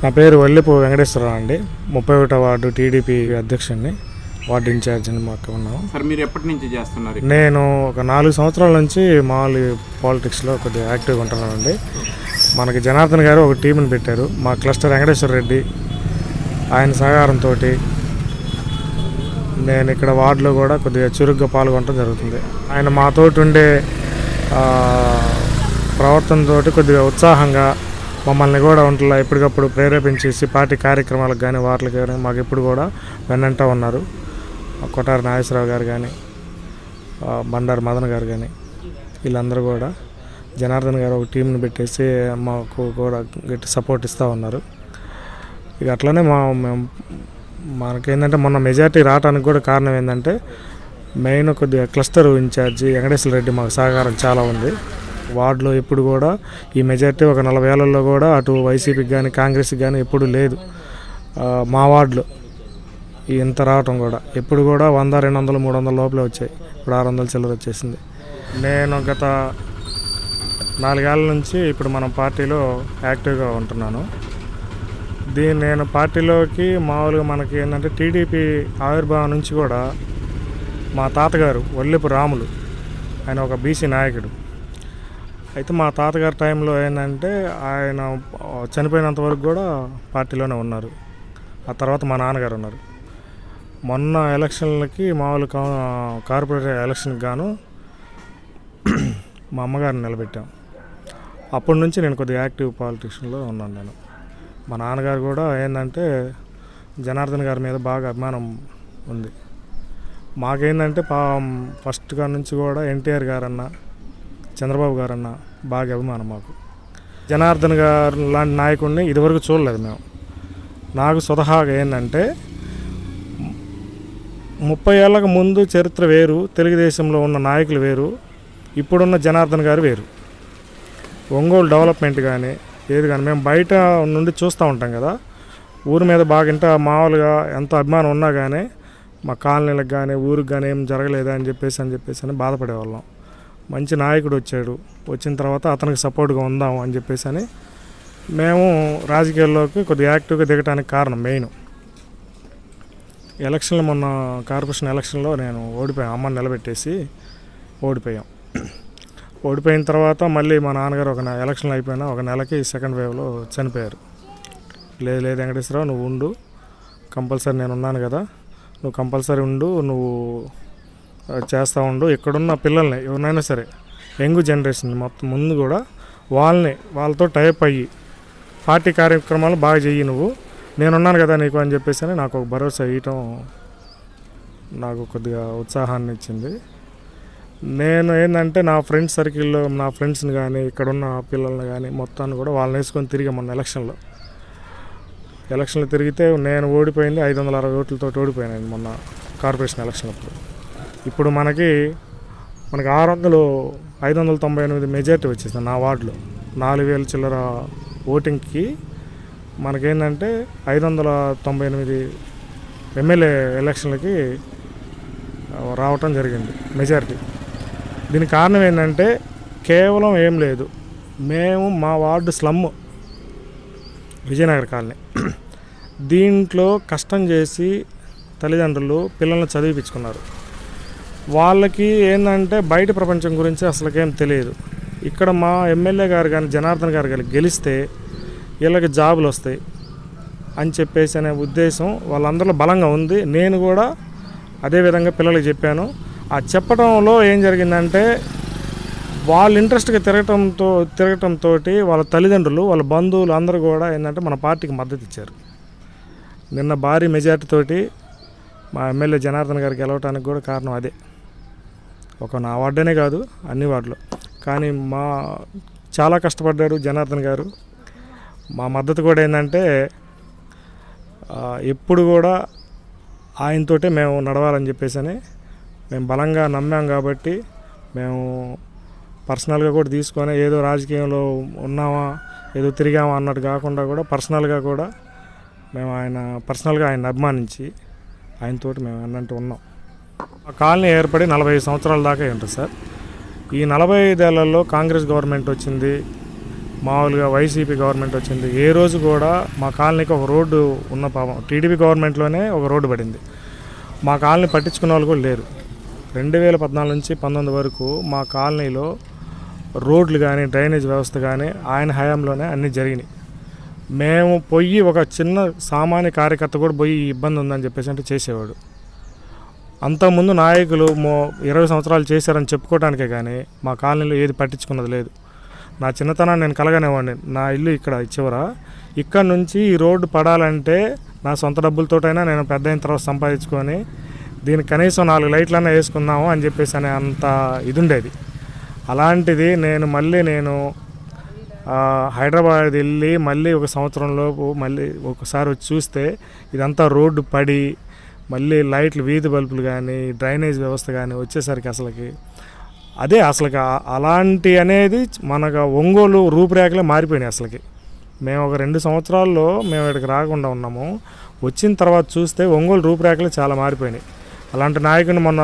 నా పేరు వల్లిపు వెంకటేశ్వరరావు అండి. 31వ వార్డు టీడీపీ అధ్యక్షుడిని, వార్డు ఇన్ఛార్జిని మాకు ఉన్నాము. సార్, మీరు ఎప్పటి నుంచి చేస్తున్నారు? నేను ఒక 4 సంవత్సరాల నుంచి మామూలు పాలిటిక్స్లో కొద్దిగా యాక్టివ్గా ఉంటున్నానండి. మనకి జనార్దన్ గారు ఒక టీంని పెట్టారు, మా క్లస్టర్ వెంకటేశ్వర రెడ్డి ఆయన సహకారంతో నేను ఇక్కడ వార్డులో కూడా కొద్దిగా చురుగ్గా పాల్గొనడం జరుగుతుంది. ఆయన మాతోటి ఉండే ప్రవర్తనతో కొద్దిగా ఉత్సాహంగా మమ్మల్ని కూడా ఒంట్లో ఎప్పటికప్పుడు ప్రేరేపించేసి పార్టీ కార్యక్రమాలకు కానీ వాటికి కానీ మాకు ఎప్పుడు కూడా వెన్నంటూ ఉన్నారు. కొటారి నాగేశ్వరరావు గారు కానీ, బండారు మదన్ గారు కానీ, వీళ్ళందరూ కూడా జనార్దన్ గారు ఒక టీంని పెట్టేసి మాకు కూడా గట్టి సపోర్ట్ ఇస్తూ ఉన్నారు. ఇక అట్లనే మనకేంటంటే మొన్న మెజార్టీ రావడానికి కూడా కారణం ఏంటంటే మెయిన్ కొద్దిగా క్లస్టర్ ఇన్ఛార్జి వెంకటేశ్వర రెడ్డి మాకు సహకారం చాలా ఉంది. వార్డులో ఎప్పుడు కూడా ఈ మెజార్టీ ఒక 40 ఏళ్లలో కూడా అటు వైసీపీకి కానీ కాంగ్రెస్కి కానీ ఎప్పుడు లేదు. మా వార్డులో ఇంత రావటం కూడా ఎప్పుడు కూడా 100, 200, 300 లోపలే వచ్చాయి. ఇప్పుడు 600 చిల్లర వచ్చేసింది. నేను గత 4 ఏళ్ళ నుంచి ఇప్పుడు మన పార్టీలో యాక్టివ్గా ఉంటున్నాను. నేను పార్టీలోకి మామూలుగా మనకి ఏంటంటే టీడీపీ ఆవిర్భావం నుంచి కూడా మా తాతగారు వల్లిపు రాములు, ఆయన ఒక బీసీ నాయకుడు. అయితే మా తాతగారి టైంలో ఏంటంటే ఆయన చనిపోయినంత వరకు కూడా పార్టీలోనే ఉన్నారు. ఆ తర్వాత మా నాన్నగారు ఉన్నారు. మొన్న ఎలక్షన్లకి మామూలు కార్పొరేటర్ ఎలక్షన్కి గాను మా అమ్మగారిని నిలబెట్టాం. అప్పటి నుంచి నేను కొద్దిగా యాక్టివ్ పాలిటిక్స్లో ఉన్నాను. నేను మా నాన్నగారు కూడా ఏంటంటే జనార్దన్ గారి మీద బాగా అభిమానం ఉంది. మాకేంటంటే ఫస్ట్ నుంచి కూడా ఎన్టీఆర్ గారన్నా చంద్రబాబు గారన్న బాగా అభిమానం మాకు. జనార్దన్ గారు లాంటి నాయకుడిని ఇదివరకు చూడలేదు మేము. నాకు స్వతహాగా ఏంటంటే 30 ఏళ్ళకు ముందు చరిత్ర వేరు, తెలుగుదేశంలో ఉన్న నాయకులు వేరు, ఇప్పుడున్న జనార్దన్ గారు వేరు. ఒంగోలు డెవలప్మెంట్ కానీ ఏది కానీ మేము బయట నుండి చూస్తూ ఉంటాం కదా, ఊరి మీద బాగా ఇంత మామూలుగా ఎంత అభిమానం ఉన్నా కానీ మా కాలనీలకు కానీ ఊరికి కానీ ఏం జరగలేదా అని చెప్పేసి బాధపడేవాళ్ళం. మంచి నాయకుడు వచ్చాడు, వచ్చిన తర్వాత అతనికి సపోర్ట్గా ఉందాం అని చెప్పేసి మేము రాజకీయాల్లోకి కొద్దిగా యాక్టివ్గా దిగడానికి కారణం మెయిన్ ఎలక్షన్లో, మొన్న కార్పొరేషన్ ఎలక్షన్లో నేను ఓడిపోయాను. అమ్మని నిలబెట్టేసి ఓడిపోయాం. ఓడిపోయిన తర్వాత మళ్ళీ మా నాన్నగారు ఒక ఎలక్షన్లు అయిపోయినా ఒక నెలకి సెకండ్ వేవ్లో చనిపోయారు. లేదు వెంకటేశ్వరరావు, నువ్వు ఉండు, కంపల్సరీ నేను ఉన్నాను కదా, నువ్వు కంపల్సరీ ఉండు, నువ్వు చేస్తూ ఉండు, ఇక్కడున్న పిల్లల్ని ఎవరినైనా సరే యంగ్ జనరేషన్ మొత్తం ముందు కూడా వాళ్ళతో టైప్ అయ్యి పార్టీ కార్యక్రమాలు బాగా చెయ్యి, నువ్వు నేనున్నాను కదా నీకు అని చెప్పేసి నాకు ఒక భరోసా ఇవ్వటం నాకు కొద్దిగా ఉత్సాహాన్ని ఇచ్చింది. నేను ఏంటంటే నా ఫ్రెండ్స్ సర్కిల్లో నా ఫ్రెండ్స్ని కానీ ఇక్కడున్న పిల్లల్ని కానీ మొత్తాన్ని కూడా వాళ్ళని వేసుకొని తిరిగా మొన్న ఎలక్షన్లు తిరిగితే నేను ఓడిపోయింది 560 ఓట్లతో ఓడిపోయాను మొన్న కార్పొరేషన్ ఎలక్షన్ అప్పుడు. ఇప్పుడు మనకి 598 మెజార్టీ వచ్చేసింది నా వార్డులో. 4000 చిల్లర ఓటింగ్కి మనకేంటంటే 598 ఎమ్మెల్యే ఎలక్షన్లకి రావటం జరిగింది మెజార్టీ. దీనికి కారణం ఏంటంటే కేవలం ఏం లేదు, మేము మా వార్డు స్లమ్ విజయనగర్ కాలనీ, దీంట్లో కష్టం చేసి తల్లిదండ్రులు పిల్లల్ని చదివిపించుకున్నారు. వాళ్ళకి ఏంటంటే బయట ప్రపంచం గురించి అసలుకేం తెలియదు. ఇక్కడ మా ఎమ్మెల్యే గారు కానీ జనార్దన్ గారు కానీ గెలిస్తే వీళ్ళకి జాబులు వస్తాయి అని చెప్పేసి అనే ఉద్దేశం వాళ్ళందరిలో బలంగా ఉంది. నేను కూడా అదేవిధంగా పిల్లలకి చెప్పాను. ఆ చెప్పడంలో ఏం జరిగిందంటే వాళ్ళ ఇంట్రెస్ట్గా తిరగటంతో వాళ్ళ తల్లిదండ్రులు వాళ్ళ బంధువులు అందరూ కూడా ఏంటంటే మన పార్టీకి మద్దతు ఇచ్చారు. నిన్న భారీ మెజార్టీతోటి మా ఎమ్మెల్యే జనార్దన్ గారు గెలవటానికి కూడా కారణం అదే. ఒక నా వార్డనే కాదు, అన్ని వార్డులో. కానీ చాలా కష్టపడ్డారు జనార్దన్ గారు. మా మద్దతు కూడా ఏంటంటే ఎప్పుడు కూడా ఆయనతోటే మేము నడవాలని చెప్పేసి మేము బలంగా నమ్మాం. కాబట్టి మేము పర్సనల్గా కూడా తీసుకొని ఏదో రాజకీయంలో ఉన్నామా ఏదో తిరిగామా అన్నట్టు కాకుండా కూడా పర్సనల్గా కూడా మేము పర్సనల్గా ఆయన అభిమానించి ఆయనతోటి మేము అన్నట్టు ఉన్నాం. ఆ కాలనీ ఏర్పడి 45 సంవత్సరాల దాకా ఉంటుంది సార్. ఈ 45 ఏళ్లలో కాంగ్రెస్ గవర్నమెంట్ వచ్చింది, మామూలుగా వైసీపీ గవర్నమెంట్ వచ్చింది, ఏ రోజు కూడా మా కాలనీకి ఒక రోడ్డు ఉన్న పాపం టీడీపీ గవర్నమెంట్లోనే ఒక రోడ్డు పడింది. మా కాలనీ పట్టించుకున్న వాళ్ళు కూడా లేరు. 2014 నుంచి 19 వరకు మా కాలనీలో రోడ్లు కానీ డ్రైనేజ్ వ్యవస్థ కానీ ఆయన హయాంలోనే అన్నీ జరిగినాయి. మేము పోయి ఒక చిన్న సామాన్య కార్యకర్త కూడా పోయి ఇబ్బంది ఉందని చెప్పేసి అంటే చేసేవాడు. అంతకుముందు నాయకులు 20 సంవత్సరాలు చేశారని చెప్పుకోవడానికే కానీ మా కాలనీలో ఏది పట్టించుకున్నది లేదు. నా చిన్నతనాన్ని నేను కలగనేవాడిని. నా ఇల్లు ఇక్కడ చివర, ఇక్కడ నుంచి ఈ రోడ్డు పడాలంటే నా సొంత డబ్బులతోటైనా నేను పెద్ద అయిన తర్వాత సంపాదించుకొని దీనికి కనీసం 4 లైట్లన్నా వేసుకుందాము అని చెప్పేసి అనే అంత ఇది ఉండేది. అలాంటిది నేను హైదరాబాద్ వెళ్ళి మళ్ళీ ఒక సంవత్సరంలోపు మళ్ళీ ఒకసారి వచ్చి చూస్తే ఇదంతా రోడ్డు పడి మళ్ళీ లైట్లు, వీధి బల్బులు కానీ డ్రైనేజ్ వ్యవస్థ కానీ వచ్చేసరికి అసలుకి అలాంటి అనేది మనకు ఒంగోలు రూపురేఖలే మారిపోయినాయి. అసలుకి మేము ఒక 2 సంవత్సరాల్లో మేము ఇక్కడికి రాకుండా ఉన్నాము. వచ్చిన తర్వాత చూస్తే ఒంగోలు రూపురేఖలు చాలా మారిపోయినాయి. అలాంటి నాయకుని మొన్న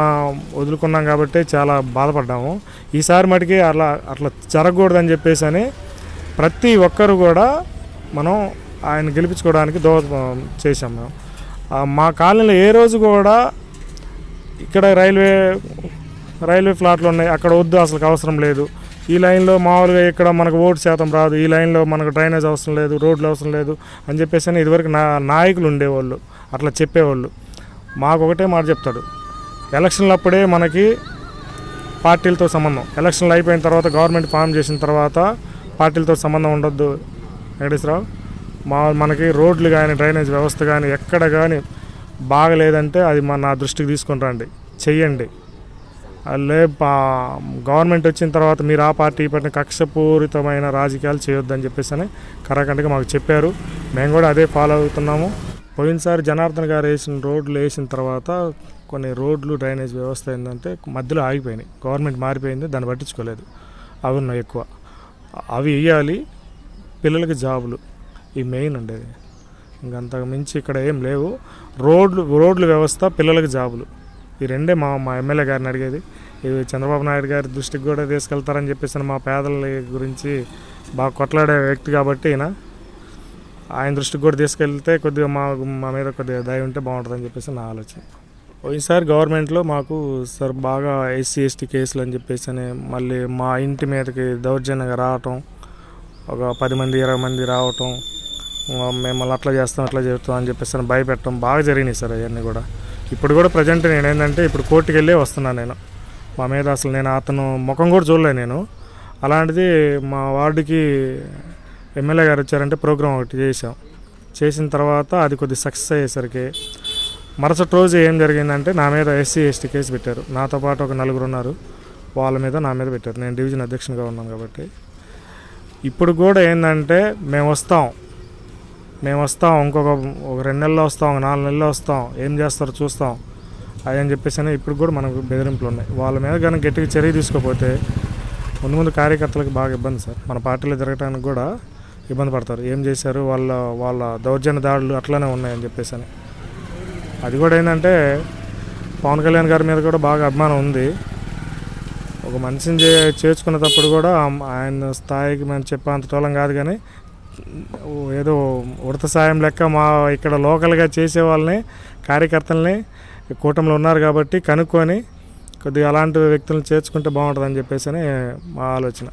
వదులుకున్నాం కాబట్టి చాలా బాధపడ్డాము. ఈసారి మటుకి అట్లా జరగకూడదని చెప్పేసి అని ప్రతి ఒక్కరు కూడా మనం ఆయన గెలిపించుకోవడానికి దోహదం చేశాం. మేము మా కాలనీలో ఏ రోజు కూడా ఇక్కడ రైల్వే ఫ్లాట్లు ఉన్నాయి, అక్కడ వద్దు, అసలు అవసరం లేదు. ఈ లైన్లో మామూలుగా ఇక్కడ మనకు ఓటు శాతం రాదు, ఈ లైన్లో మనకు డ్రైనేజ్ అవసరం లేదు, రోడ్లు అవసరం లేదు అని చెప్పేసి అని ఇదివరకు నాయకులు ఉండేవాళ్ళు, అట్లా చెప్పేవాళ్ళు. మాకు ఒకటే మాట చెప్తాడు, ఎలక్షన్లు అప్పుడే మనకి పార్టీలతో సంబంధం, ఎలక్షన్లు అయిపోయిన తర్వాత గవర్నమెంట్ ఫామ్ చేసిన తర్వాత పార్టీలతో సంబంధం ఉండొద్దు వెంకటేశ్వరరావు. మనకి రోడ్లు కానీ డ్రైనేజ్ వ్యవస్థ కానీ ఎక్కడ కానీ బాగలేదంటే అది నా దృష్టికి తీసుకొని రండి, చెయ్యండి. గవర్నమెంట్ వచ్చిన తర్వాత మీరు ఆ పార్టీ పట్టిన కక్షపూరితమైన రాజకీయాలు చేయొద్దని చెప్పేసి అని కరాఖండిగా మాకు చెప్పారు. మేము కూడా అదే ఫాలో అవుతున్నాము. పోయినసారి జనార్దన్ గారు రోడ్లు వేసిన తర్వాత కొన్ని రోడ్లు డ్రైనేజ్ వ్యవస్థ ఏంటంటే మధ్యలో ఆగిపోయినాయి. గవర్నమెంట్ మారిపోయింది, దాన్ని పట్టించుకోలేదు. అవి ఉన్నాయి ఎక్కువ, అవి వేయాలి. పిల్లలకి జాబులు, ఈ మెయిన్ ఉండేది. ఇంకంతకు మించి ఇక్కడ ఏం లేవు. రోడ్లు వ్యవస్థ, పిల్లలకి జాబులు, ఈ రెండే మా ఎమ్మెల్యే గారిని అడిగేది. ఇవి చంద్రబాబు నాయుడు గారి దృష్టికి కూడా తీసుకెళ్తారని చెప్పేసి మా పేదల గురించి బాగా కొట్లాడే వ్యక్తి కాబట్టి ఆయన దృష్టికి కూడా తీసుకెళ్తే కొద్దిగా మా మీద కొద్దిగా దయ ఉంటే బాగుంటుందని చెప్పేసి నా ఆలోచన. ఈసారి గవర్నమెంట్లో మాకు సార్ బాగా ఎస్సీ ఎస్టీ కేసులు అని చెప్పేసి మళ్ళీ మా ఇంటి మీదకి దౌర్జన్యంగా రావటం, ఒక 10 మంది 20 మంది రావటం, మిమ్మల్ని అట్లా చేస్తాం అని చెప్పేసి భయపెట్టడం బాగా జరిగినాయి సార్. అవన్నీ కూడా ఇప్పుడు కూడా ప్రజెంట్ నేను ఏంటంటే ఇప్పుడు కోర్టుకి వెళ్ళే వస్తున్నాను. నేను మా మీద అసలు అతను ముఖం కూడా చూడలేదు నేను. అలాంటిది మా వార్డుకి ఎమ్మెల్యే గారు వచ్చారంటే ప్రోగ్రాం ఒకటి చేసిన తర్వాత అది కొద్దిగా సక్సెస్ అయ్యేసరికి మరుసటి రోజు ఏం జరిగిందంటే నా మీద ఎస్సీ ఎస్టీ కేసు పెట్టారు. నాతో పాటు ఒక 4 ఉన్నారు, వాళ్ళ మీద నా మీద పెట్టారు. నేను డివిజన్ అధ్యక్షునిగా ఉన్నాను కాబట్టి ఇప్పుడు కూడా ఏంటంటే మేము వస్తాం, ఇంకొక 2 నెలల్లో వస్తాం, 4 నెలల్లో వస్తాం, ఏం చేస్తారో చూస్తాం అని చెప్పేసి ఇప్పుడు కూడా మనకు బెదిరింపులు ఉన్నాయి. వాళ్ళ మీద కానీ గట్టిగా చర్య తీసుకోకపోతే ముందు కార్యకర్తలకు బాగా ఇబ్బంది సార్. మన పార్టీలో జరగడానికి కూడా ఇబ్బంది పడతారు. ఏం చేశారు, వాళ్ళ దౌర్జన్య దాడులు అట్లనే ఉన్నాయని చెప్పేసి అది కూడా ఏంటంటే పవన్ కళ్యాణ్ గారి మీద కూడా బాగా అభిమానం ఉంది. ఒక మనిషిని చేర్చుకునేటప్పుడు కూడా ఆయన స్థాయికి మేము చెప్పేంత తోలం కాదు, కానీ ఏదో ఉడత సాయం లెక్క మా ఇక్కడ లోకల్గా చేసే వాళ్ళని, కార్యకర్తల్ని కూటమిలో ఉన్నారు కాబట్టి కనుక్కొని కొద్దిగా అలాంటి వ్యక్తులను చేర్చుకుంటే బాగుంటుందని చెప్పేసి మా ఆలోచన.